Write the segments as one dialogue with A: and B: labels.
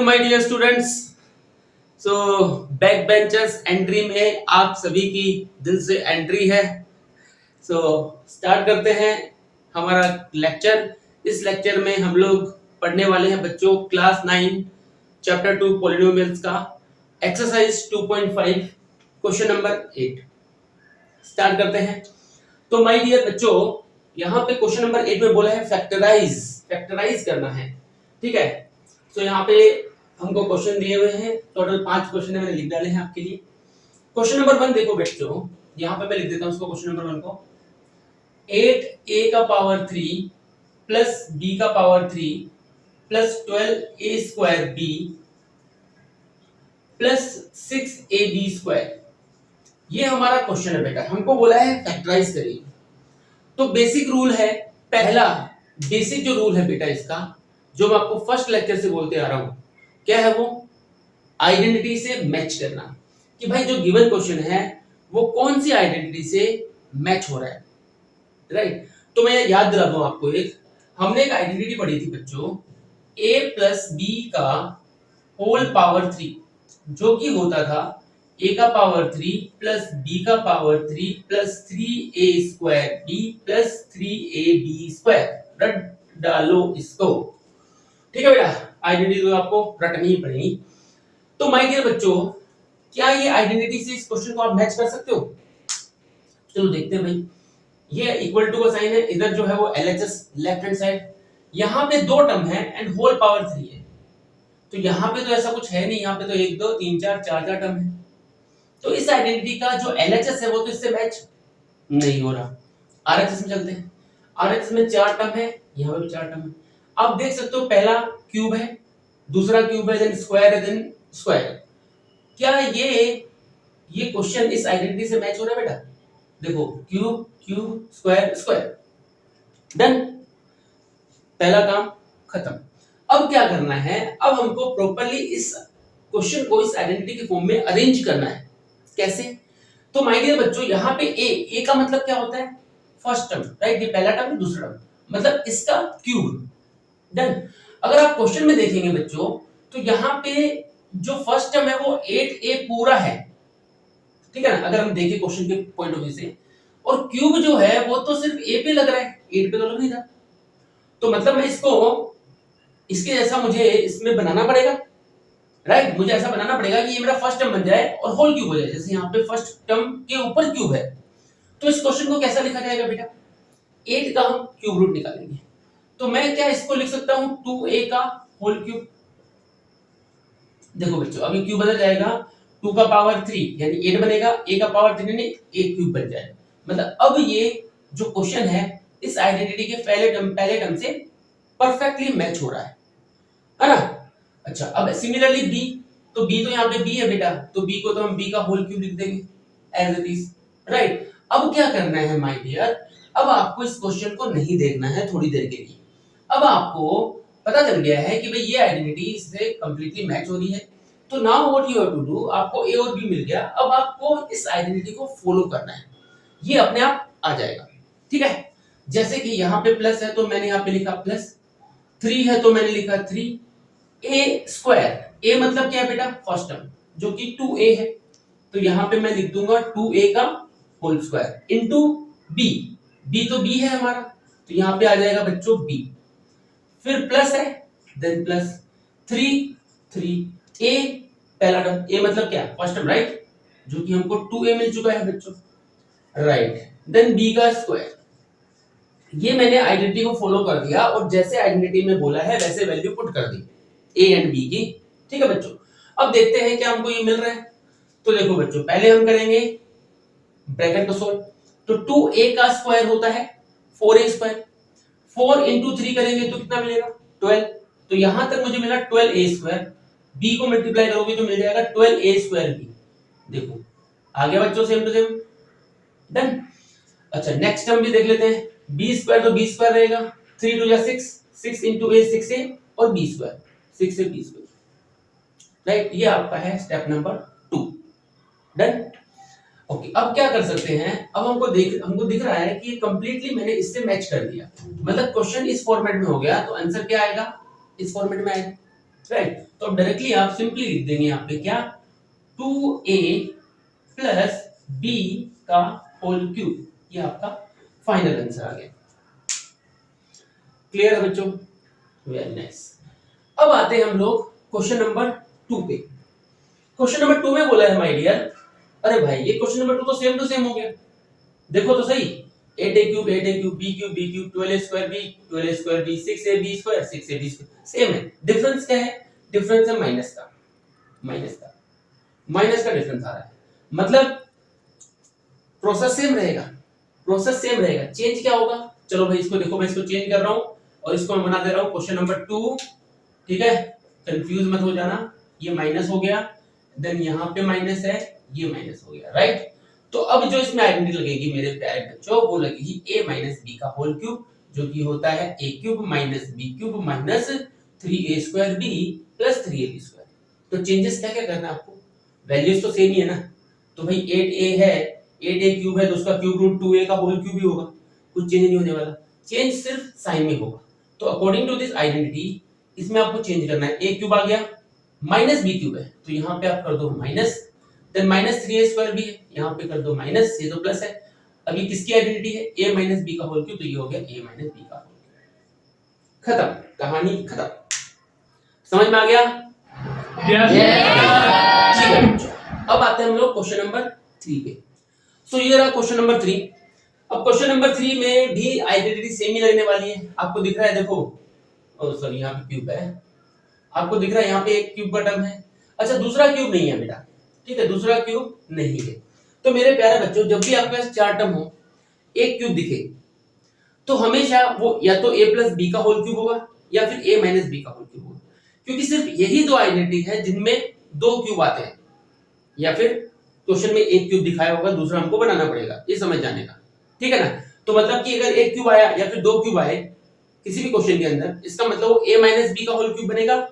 A: My dear students. So backbenchers entry में आप सभी की दिल से एंट्री है। सो स्टार्ट करते हैं हमारा लेक्चर। इस लेक्चर में हम लोग पढ़ने वाले हैं बच्चों क्लास 9 चैप्टर 2 पॉलिनोमियल्स का एक्सरसाइज 2.5 क्वेश्चन नंबर 8 स्टार्ट करते हैं। तो माय डियर बच्चों, यहाँ पे क्वेश्चन नंबर 8 में बोला है फैक्टराइज करना है। ठीक है, तो यहाँ पे हमको क्वेश्चन दिए हुए हैं, टोटल 5 क्वेश्चन मैंने लिख डाले हैं आपके लिए। क्वेश्चन नंबर 1 देखो बच्चों, यहाँ पे मैं लिख देता हूँ उसको क्वेश्चन नंबर 1 को। 8a का पावर 3 प्लस b का power 3 plus 12a square b plus 6ab square, ये हमारा क्वेश्चन है बेटा। हमको बोला है फैक्टराइज करिए। तो बेसिक रूल है, पहला बेसिक जो रूल है बेटा इसका, जो मैं आपको फर्स्ट लेक्चर से बोलते आ रहा हूं, क्या है वो? आइडेंटिटी से मैच करना, कि भाई जो गिवन क्वेश्चन है वो कौन सी आइडेंटिटी से मैच हो रहा है, राइट? तो मैं याद दिला दूं आपको, हमने एक आइडेंटिटी पढ़ी थी बच्चों, a प्लस बी का होल पावर 3, जो कि होता था a का पावर 3 प्लस b का power 3 plus 3a square b plus 3ab square. रट डालो इसको, ठीक है बेटा। आइडेंटिटी तो आपको रटनी ही पड़ेगी। तो माय डियर बच्चों, क्या ये आइडेंटिटी से इस क्वेश्चन को आप मैच कर सकते हो? चलो देखते हैं भाई। ये इक्वल टू का साइन है, इधर जो है वो LHS लेफ्ट हैंड साइड, यहाँ पे 2 टर्म है एंड होल पावर 3 है। तो यहाँ पे तो ऐसा कुछ है नहीं, यहाँ पे तो 1 2 3 4 4 टर्म है। तो इस आइडेंटिटी का जो LHS है वो तो इससे मैच नहीं हो रहा। RHS में चलते हैं। RHS में 4 टर्म है, यहाँ पे भी 4 टर्म है। आप देख सकते हो, पहला क्यूब है, दूसरा क्यूब है, देन स्क्वायर है, देन स्क्वायर। क्या ये क्वेश्चन इस आइडेंटिटी से मैच हो रहा है बेटा? देखो, cube cube square square, done, पहला काम खत्म। अब क्या करना है? अब हमको प्रॉपर्ली इस क्वेश्चन को इस आइडेंटिटी के फॉर्म में अरेंज करना है। कैसे? तो माय डियर बच्चों, यहाँ पे ए का मतलब क्या होता है? First term, right? ये पहला टर्म, दूसरा टर्म, मतलब इसका क्यूब, डन। अगर आप क्वेश्चन में देखेंगे बच्चों, तो यहाँ पे जो फर्स्ट टर्म है वो 8a पूरा है, ठीक है ना? अगर हम देखें क्वेश्चन के पॉइंट ऑफ व्यू से, और क्यूब जो है वो तो सिर्फ a पे लग रहा है, 8 पे तो लग नहीं रहा। तो मतलब मैं इसको इसके जैसा मुझे इसमें बनाना पड़ेगा, राइट? मुझे ऐसा बनाना पड़ेगा कि ये मेरा फर्स्ट टर्म बन जाए और होल क्यूब हो जाए। जैसे यहाँ पे फर्स्ट टर्म के ऊपर क्यूब है, तो इस क्वेश्चन को कैसा लिखा जाएगा बेटा? 8 का हम क्यूब रूट निकालेंगे। तो मैं क्या इसको लिख सकता हूं? 2a का होल क्यूब। देखो बच्चों, अभी क्यूब बदल जाएगा, 2 का पावर 3 यानी 8 बनेगा, a का पावर 3 यानी a क्यूब बन जाएगा। मतलब अब ये जो क्वेश्चन है इस आइडेंटिटी के पहले टर्म से परफेक्टली मैच हो रहा है ना? अच्छा, अब सिमिलरली b, तो b तो यहाँ पे b है बेटा, तो b को तो हम b का होल क्यूब लिख देंगे एज इट इज, राइट? अब क्या करना है माय डियर? अब आपको इस क्वेश्चन को नहीं देखना है थोड़ी देर के लिए। अब आपको पता चल गया है कि भाई ये आइडेंटिटी इससे कंप्लीटली मैच हो रही है। तो now what you have to do, आपको a और b मिल गया। अब आपको इस आइडेंटिटी को फॉलो करना है, ये अपने आप आ जाएगा, ठीक है? जैसे कि यहाँ पे प्लस है तो मैंने यहाँ पे लिखा प्लस, 3 है तो मैंने लिखा 3, a स्क्वायर, a मतलब क्या है बेटा? फर्स्ट टर्म, जो कि 2a है, तो यहाँ पे मैं लिख दूंगा 2a का whole square into b, b तो b है हमारा, तो यहाँ पे आ जाएगा बच्चों b, फिर प्लस है, देन प्लस 3 a पहला टर्म, a मतलब क्या? First term, right? जो कि हमको 2a मिल चुका है बच्चों, राइट? देन b का स्क्वायर। ये मैंने आइडेंटिटी को फॉलो कर दिया और जैसे आइडेंटिटी में बोला है वैसे वैल्यू पुट कर दी a एंड b की, ठीक है बच्चों? अब देखते हैं क्या हमको ये मिल रहा है। तो देखो बच्चों, पहले हम करेंगे ब्रैकेट को सोल्व। तो 2a का स्क्वायर होता है 4a स्क्वायर, 4 इंटू 3 करेंगे तो कितना मिलेगा? 12। तो यहां तक मुझे मिला 12a स्क्वायर, b को मल्टीप्लाई करोगे तो मिल जाएगा 12a स्क्वायर b। देखो आ गया बच्चों, सेम टू सेम, डन। अच्छा, नेक्स्ट टर्म भी देख लेते हैं। b स्क्वायर तो b स्क्वायर रहेगा, 3 2 6, 6 इंटू a 6a और b square 6ab square, right? ये आपका है स्टेप नंबर 2, डन। ओके, अब क्या कर सकते हैं? अब हमको दिख रहा है कि कंप्लीटली मैंने इससे मैच कर दिया, मतलब क्वेश्चन इस फॉर्मेट में हो गया, तो आंसर क्या आएगा? इस फॉर्मेट में आएगा। राइट। तो अब डायरेक्टली आप सिंपली लिख देंगे यहाँ पे क्या, 2a प्लस b का होल क्यूब, ये आपका फाइनल आंसर आ गया। क्लियर है बच्चों? Very nice. अब आते हैं हम लोग क्वेश्चन नंबर 2 पे। क्वेश्चन नंबर 2 में बोला है माय डियर, अरे भाई ये क्वेश्चन नंबर 2 तो सेम टू सेम हो गया, देखो तो सही, 8a cube b cube 12a square b 12a square b 6ab square 6ab square same है। डिफरेंस क्या है? डिफरेंस है माइनस का, माइनस का डिफरेंस आ रहा है, मतलब प्रोसेस सेम रहेगा, चेंज क्या होगा? चलो भाई इसको देखो, मैं इसको चेंज कर रहा हूं और इसको मैं बना दे रहा हूं क्वेश्चन नंबर 2, ठीक है, कंफ्यूज मत हो जाना। ये माइनस हो गया, देन यहाँ पे माइनस है, ये माइनस हो गया, राइट। तो अब जो इसमें आइडेंटिटी लगेगी मेरे प्यारे बच्चों, वो लगेगी a माइनस बी का होल क्यूब, जो कि होता है a cube minus B cube minus 3a square b plus 3ab square. तो चेंजेस क्या क्या करना है आपको? वैल्यूज तो सेम ही है ना, तो भाई 8a है, 8a क्यूब है तो उसका क्यूब रूट 2a का होल क्यूब ही होगा, कुछ चेंज नहीं होने वाला, चेंज सिर्फ साइन में होगा। तो अकॉर्डिंग टू दिस आइडेंटिटी इसमें आपको चेंज करना है, a क्यूब आ गया माइनस b क्यूब है तो यहाँ पे आप कर दो minus, then minus 3a square भी है, यहाँ पे कर दो माइनस, ये तो प्लस है। अभी किसकी आइडेंटिटी है? a माइनस b का होल क्यूब, तो ये हो गया a माइनस b का होल क्यूब। खत्म, कहानी खत्म। समझ में आ गया? ठीक है बच्चों, अब आते हैं हम लोग क्वेश्चन नंबर 3 पे। सो ये रहा क्वेश्चन नंबर 3। अब क्वेश्चन नंबर 3 में भी आइडेंटिटी सेम ही लगने वाली है। आपको दिख रहा है, देखो, सॉरी यहाँ पे क्यूब है, आपको दिख रहा है यहाँ पे एक क्यूब का टर्म है। अच्छा, दूसरा क्यूब नहीं है बेटा, ठीक है, दूसरा क्यूब नहीं है। तो मेरे प्यारे बच्चों, जब भी आपके पास चार टर्म हो, एक क्यूब दिखे, तो हमेशा वो या तो a प्लस बी का होल क्यूब होगा या फिर a माइनस बी का होल क्यूब होगा, क्योंकि सिर्फ यही दो आइडेंटिटी है जिनमें दो क्यूब आते हैं, या फिर क्वेश्चन में एक क्यूब दिखाया होगा, दूसरा हमको बनाना पड़ेगा, ये समझ जाने का, ठीक है ना। तो मतलब कि अगर एक क्यूब आया या फिर दो क्यूब आए किसी भी क्वेश्चन के अंदर, इसका मतलब वो a माइनस बी का होल क्यूब बनेगा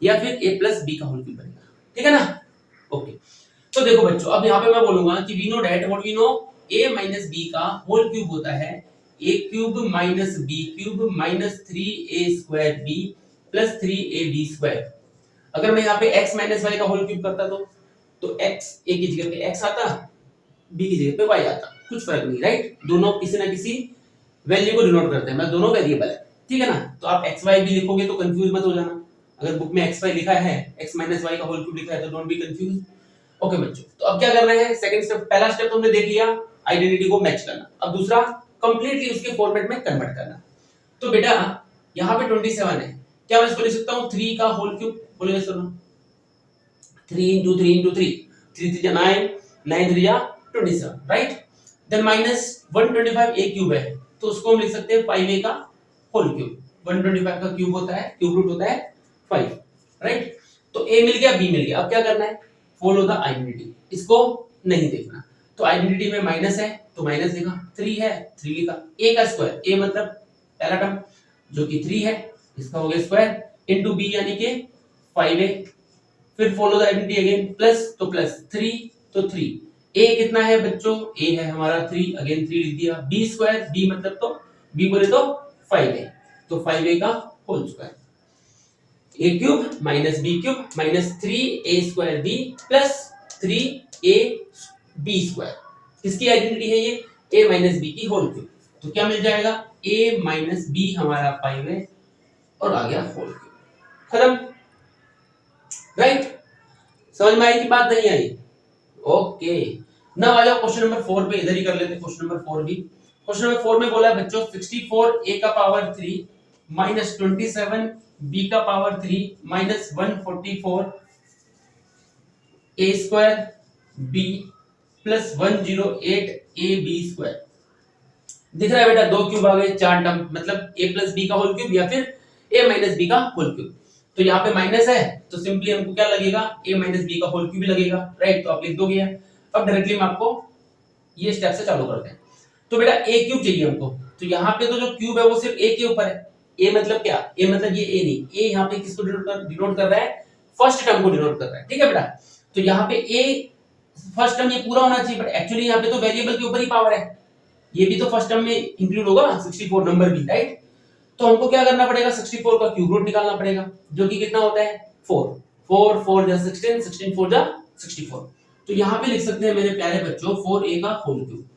A: या फिर a प्लस बी का होल क्यूब बनेगा, ठीक है ना। ओके, तो देखो बच्चों, अब यहाँ पे मैं बोलूंगा कि we know that what we know, a minus B का होल क्यूब होता है a cube minus b cube minus 3a square b plus 3ab square. अगर मैं यहाँ पे x माइनस y का होल क्यूब करता तो x a की जगह पे x आता, b की जगह पे y आता, कुछ फर्क नहीं, राइट। दोनों किसी ना किसी वैल्यू को डिनोट करते हैं, मतलब दोनों वेरिएबल है, ठीक है ना। तो आप x y भी लिखोगे तो कंफ्यूज मत हो जाना, अगर बुक में x y लिखा है, x माइनस y का होल क्यूब लिखा है तो डोंट बी कंफ्यूज। ओके बच्चों, तो अब क्या करना है? सेकंड स्टेप, पहला स्टेप तो हमने देख लिया, आइडेंटिटी को मैच करना। अब दूसरा, कंप्लीटली उसके फॉर्मेट में कन्वर्ट करना। तो बेटा यहाँ पे 27 है, क्या मैं इसको लिख सकता हूँ 3 का होल क्यूब? बोलिए सुनो, 3 into 3 into 3, 3 3 9, 9 3 27, right. Then minus 125 a cube है, तो उसको हम लिख सकते हैं 5a का होल क्यूब। 125 का क्यूब होता है, क्यूब रूट होता है 5, राइट। तो a मिल गया, b मिल गया। अब क्या करना है? फॉलो द आइडेंटिटी, इसको नहीं देखना। तो आइडेंटिटी में माइनस है तो माइनस लिखा, 3 है 3 लिखा, a का स्क्वायर, a मतलब पहला टर्म जो कि 3 है, इसका हो गया स्क्वायर, इनटू b यानी कि 5a, फिर follow the identity again, plus तो प्लस 3 तो 3, a कितना है बच्चों? a है हमारा 3, अगेन 3 लिख दिया, b स्क्वायर, b मतलब तो b बोले तो 5a, तो 5a का whole square, a cube minus b cube minus 3a square b plus 3a b square. किसकी आइडेंटिटी है ये? a माइनस b की होल क्यूब। तो क्या मिल जाएगा? a माइनस b हमारा 5 है और आ गया होल क्यूब, खत्म, राइट। समझ में आई कि बात नहीं आई? ओके, नाउ आ जाओ क्वेश्चन नंबर 4 पे, इधर ही कर लेते हैं क्वेश्चन नंबर 4 भी। क्वेश्चन नंबर 4 में बोला है बच्चों 64a का पावर 3 माइनस 27 b का power 3 minus 144 a square b plus 108 a b square. दिख रहा है बेटा, दो क्यूब आ गए, चार टर्म, मतलब a प्लस b का होल क्यूब या फिर a माइनस b का होल क्यूब। तो यहाँ पे माइनस है तो सिंपली हमको क्या लगेगा? a माइनस b का होल क्यूब भी लगेगा, राइट। तो आप लिख दोगे। अब डायरेक्टली हम आपको ये स्टेप से चालू करते हैं। तो बेटा a क्यूब चाहिए हमको, तो यहाँ पे तो जो क्यूब है वो सिर्फ a के ऊपर है। a मतलब क्या? a मतलब ये a नहीं, a यहाँ पे किसको डिनोट कर रहा है? फर्स्ट टर्म को डिनोट कर रहा है, ठीक है बेटा। तो यहाँ पे a फर्स्ट टर्म ये पूरा होना चाहिए, बट एक्चुअली यहाँ पे तो वेरिएबल के ऊपर ही पावर है, ये भी तो फर्स्ट टर्म में इंक्लूड होगा, 64 नंबर भी, राइट। तो हमको क्या करना पड़ेगा? 64 का क्यूब रूट निकालना पड़ेगा, जो कि कितना होता है 4 4 4 जा 16 16 4 जा 64। तो यहाँ पे लिख सकते हैं मेरे प्यारे बच्चों 4a का होल क्यूब।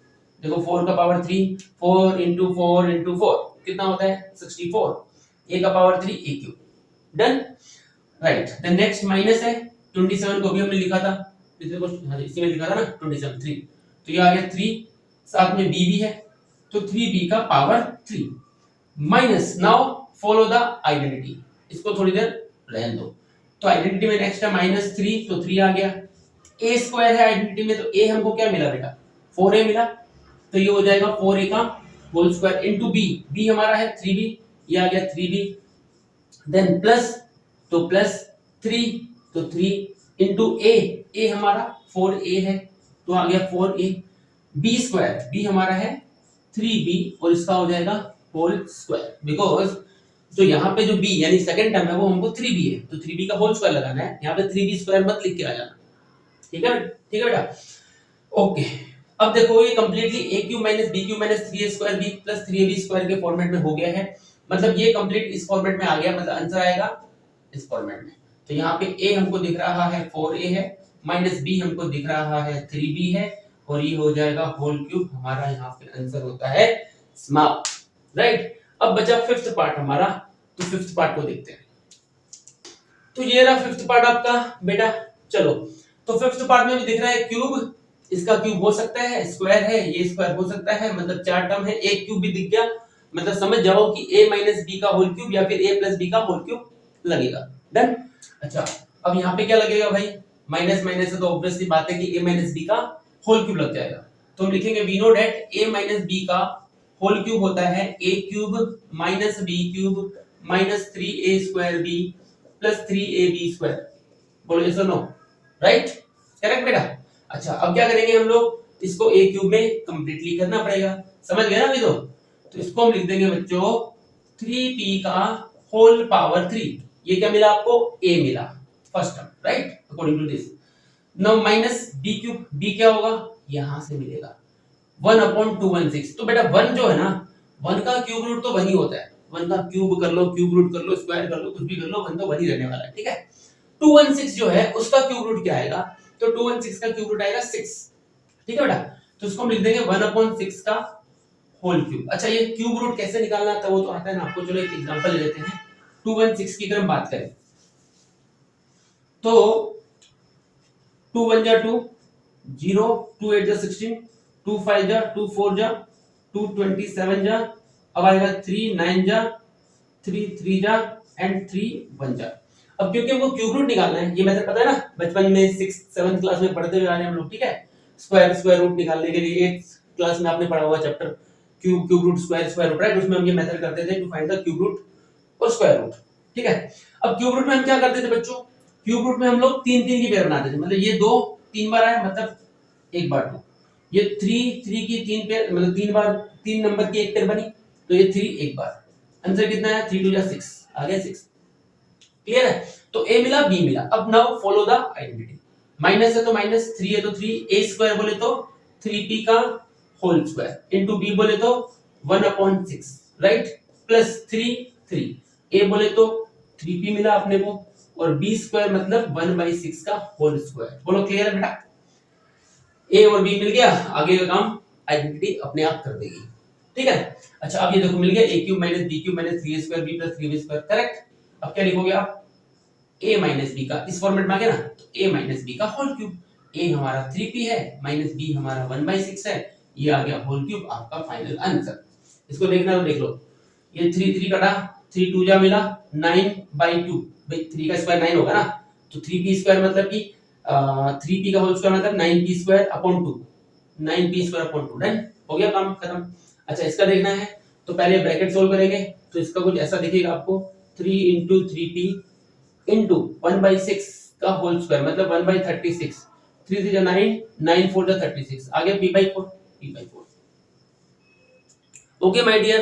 A: देखो 4 का पावर 3 4 इंटू 4 इंटू 4 कितना होता है 64। a का power 3 a cube. Done right. Then next minus है 27 को भी हमने लिखा था पिछले क्वेश्चन, हाँ इसी में लिखा था ना 27 3, तो ये आ गया 3, साथ में b भी है तो 3b का power 3 minus. Now follow the identity, इसको थोड़ी देर रहने दो। तो आइडेंटिटी में नेक्स्ट है -3 तो 3 आ गया। a स्क्वायर है आइडेंटिटी में तो a हमको क्या मिला बेटा 4a मिला, तो ये हो जाएगा 4a का whole square into b, b हमारा है 3b, ये आ गया 3b। देन प्लस तो प्लस 3 तो 3 इनटू a हमारा 4a है तो आ गया 4a। b स्क्वायर b हमारा है 3b और इसका हो जाएगा होल स्क्वायर, बिकॉज जो यहाँ पे जो b यानी सेकंड टर्म है वो हमको 3b है तो 3b का होल स्क्वायर लगाना है, यहाँ पे 3b स्क्वायर मत लिख के आ जाना। ठीक है बेटा ओके। अब देखो ये completely a cube minus b cube minus 3a square b plus 3ab square के फॉर्मेट में हो गया है, मतलब ये कंप्लीट इस फॉर्मेट में आ गया, मतलब आंसर आएगा इस फॉर्मेट में। तो यहाँ पे a हमको दिख रहा है 4a है माइनस b हमको दिख रहा है 3b है और ये हो जाएगा होल क्यूब, हमारा यहाँ पे आंसर होता है समाप्त। राइट। अब बचा फिफ्थ पार्ट हमारा, तो फिफ्थ पार्ट को देखते हैं। तो ये रहा फिफ्थ पार्ट आपका बेटा। चलो तो फिफ्थ पार्ट में भी दिख रहा है क्यूब, इसका क्यूब हो सकता है, स्क्वायर है ये स्क्वायर हो सकता है, मतलब चार टर्म है, एक क्यूब भी दिख गया, मतलब समझ जाओ कि a माइनस बी का होल क्यूब या फिर a प्लस बी का होल क्यूब लगेगा। डन। अच्छा अब यहाँ पे क्या लगेगा भाई, माइनस माइनस है तो ऑब्वियसली बात है कि a माइनस बी का होल क्यूब लग जाएगा, तो हम लिखेंगे we know that a minus B का होल क्यूब होता है a cube minus B cube minus 3a square b plus 3ab square. बोलो यस और नो, राइट करेक्ट बेटा। अच्छा अब क्या करेंगे हम लोग, इसको a क्यूब में कंप्लीटली करना पड़ेगा, समझ गए ना अभी तो इसको हम लिख देंगे बच्चों 3p का होल पावर 3। ये क्या मिला आपको a मिला first term, right according to this. Now minus b cube, b क्या होगा यहां से मिलेगा 1/216। तो बेटा 1 जो है ना 1 का क्यूब रूट तो 1 ही होता है, 1 का क्यूब कर लो, क्यूब रूट कर लो, स्क्वायर कर लो, कुछ भी कर लो, 1 तो 1 ही रहने वाला है। ठीक है 216 जो है उसका क्यूब रूट क्या आएगा, तो 216 का क्यूब रूट आएगा 6। ठीक है बेटा, तो इसको हम लिख देंगे 1/6 का होल क्यूब। अच्छा ये क्यूब रूट कैसे निकालना था वो तो आता है ना आपको, चलो एक एग्जांपल ले लेते हैं। 216 की अगर हम बात करें तो 2 1 जा 2 0 2 8 जा 16 2 5 जा 2 4 जा 2 27 जा, अब आएगा 3 9 जा 3 3 जा एंड 3 1 जा। अब क्योंकि हमको क्यूब रूट निकालना है, ये मेथड पता है ना बचपन में 6th 7th क्लास में पढ़ते हुए आ रहे हैं हम लोग। ठीक है स्क्वायर रूट निकालने के लिए 8th क्लास में आपने पढ़ा हुआ chapter cube root square root, right, उसमें हम ये मेथड करते थे to find the cube root और स्क्वायर रूट। ठीक है अब क्यूब रूट में हम क्या करते थे बच्चों, क्यूब रूट में हम लोग 3 3 की पेयर बनाते थे, मतलब ये 2 3 बार आए मतलब एक बार 2, ये 3 3 की 3 पेयर मतलब 3 बार 3 नंबर की एक पेयर बनी, तो ये 3 एक बार। आंसर कितना है 3 2 जा 6 आ गया 6। क्लियर है, तो a मिला b मिला। अब now follow the identity, minus है तो माइनस, 3 है तो 3, a स्क्वायर बोले तो 3p का होल स्क्वायर इनटू b बोले तो 1/6, राइट, प्लस 3 3, a बोले तो 3p मिला अपने को और b स्क्वायर मतलब 1/6 का होल स्क्वायर। बोलो क्लियर है बेटा, a और b मिल गया, आगे का काम आइडेंटिटी अपने आप कर देगी। ठीक है अच्छा अब ये देखो मिल गया a cube minus b cube minus 3a square b plus 3b square, correct. अब क्या लिखोगे आप a माइनस b का, इस फॉर्मेट में आ गया ना, तो a माइनस b का होल क्यूब, a हमारा 3p है माइनस b हमारा 1/6 है, ये आ गया होल क्यूब, आपका फाइनल आंसर। इसको देखना तो देख लो, ये 3 3 कटा 3 2 जा मिला 9/2, भाई 3 का स्क्वायर 9 होगा ना, तो 3p स्क्वायर मतलब कि 3p का होल स्क्वायर मतलब 9p square upon 2, 9p square upon 2, done हो गया काम खत्म। अच्छा इसका देखना है तो पहले ब्रैकेट सोल्व करेंगे, तो इसका कुछ ऐसा दिखेगा आपको 3 into 3p into 1/6 का होल स्क्वायर मतलब 1/36, 3 3 जा 9 9 4 जा 36, आगे p/4 p/4। Okay my dear,